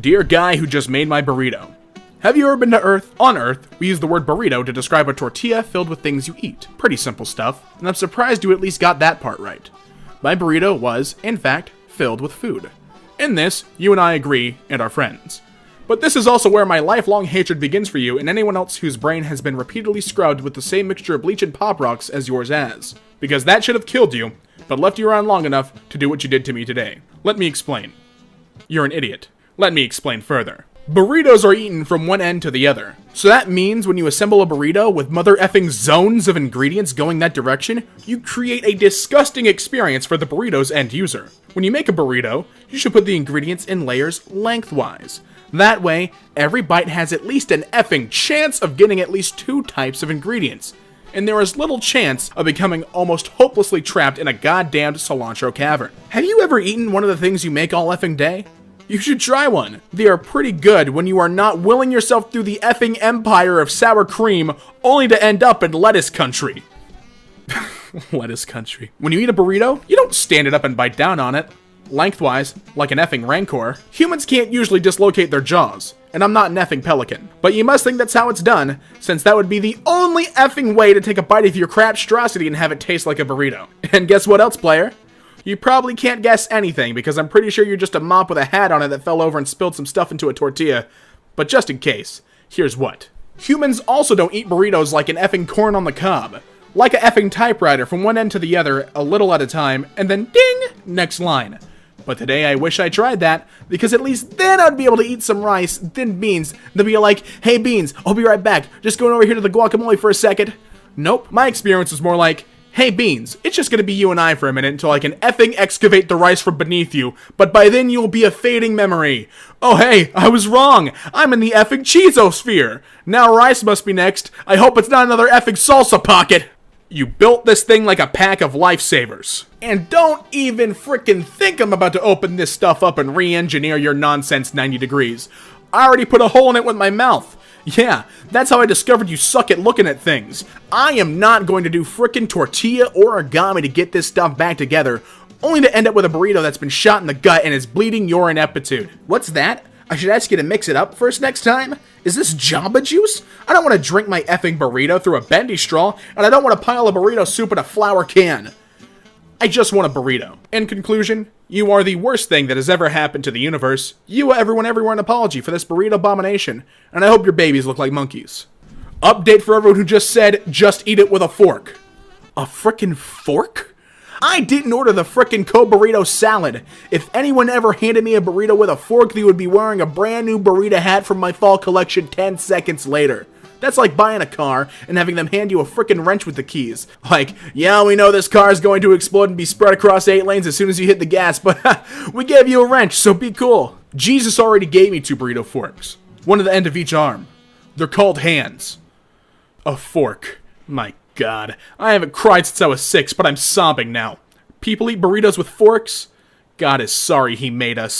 Dear guy who just made my burrito. Have you ever been to Earth? On Earth, we use the word burrito to describe a tortilla filled with things you eat. Pretty simple stuff, and I'm surprised you at least got that part right. My burrito was, in fact, filled with food. In this, you and I agree, and are friends. But this is also where my lifelong hatred begins for you and anyone else whose brain has been repeatedly scrubbed with the same mixture of bleach and Pop Rocks as yours has. Because that should have killed you, but left you around long enough to do what you did to me today. Let me explain. You're an idiot. Let me explain further. Burritos are eaten from one end to the other. So that means when you assemble a burrito with mother effing zones of ingredients going that direction, you create a disgusting experience for the burrito's end user. When you make a burrito, you should put the ingredients in layers lengthwise. That way, every bite has at least an effing chance of getting at least 2 types of ingredients. And there is little chance of becoming almost hopelessly trapped in a goddamned cilantro cavern. Have you ever eaten one of the things you make all effing day? You should try one. They are pretty good when you are not willing yourself through the effing empire of sour cream only to end up in lettuce country. Lettuce country. When you eat a burrito, you don't stand it up and bite down on it. Lengthwise, like an effing rancor. Humans can't usually dislocate their jaws, and I'm not an effing pelican. But you must think that's how it's done, since that would be the only effing way to take a bite of your crapstrosity and have it taste like a burrito. And guess what else, player? You probably can't guess anything, because I'm pretty sure you're just a mop with a hat on it that fell over and spilled some stuff into a tortilla. But just in case, here's what. Humans also don't eat burritos like an effing corn on the cob. Like a effing typewriter from one end to the other, a little at a time, and then ding, next line. But today I wish I tried that, because at least then I'd be able to eat some rice, then beans, then be like, hey beans, I'll be right back, just going over here to the guacamole for a second. Nope, my experience was more like, hey beans, it's just gonna be you and I for a minute until I can effing excavate the rice from beneath you, but by then you'll be a fading memory. Oh hey, I was wrong, I'm in the effing Cheezosphere. Now rice must be next, I hope it's not another effing salsa pocket. You built this thing like a pack of lifesavers. And don't even frickin' think I'm about to open this stuff up and re-engineer your nonsense 90 degrees. I already put a hole in it with my mouth. Yeah, that's how I discovered you suck at looking at things. I am not going to do frickin' tortilla or origami to get this stuff back together, only to end up with a burrito that's been shot in the gut and is bleeding your ineptitude. What's that? I should ask you to mix it up first next time? Is this Jamba Juice? I don't want to drink my effing burrito through a bendy straw, and I don't want to pile a burrito soup in a flour can. I just want a burrito. In conclusion, you are the worst thing that has ever happened to the universe. You owe everyone everywhere an apology for this burrito abomination, and I hope your babies look like monkeys. Update for everyone who just said, just eat it with a fork. A frickin' fork? I didn't order the frickin' burrito salad. If anyone ever handed me a burrito with a fork, they would be wearing a brand new burrito hat from my fall collection 10 seconds later. That's like buying a car and having them hand you a frickin' wrench with the keys. Like, yeah, we know this car is going to explode and be spread across 8 lanes as soon as you hit the gas, but we gave you a wrench, so be cool. Jesus already gave me 2 burrito forks. One at the end of each arm. They're called hands. A fork. My God. I haven't cried since I was 6, but I'm sobbing now. People eat burritos with forks? God is sorry he made us.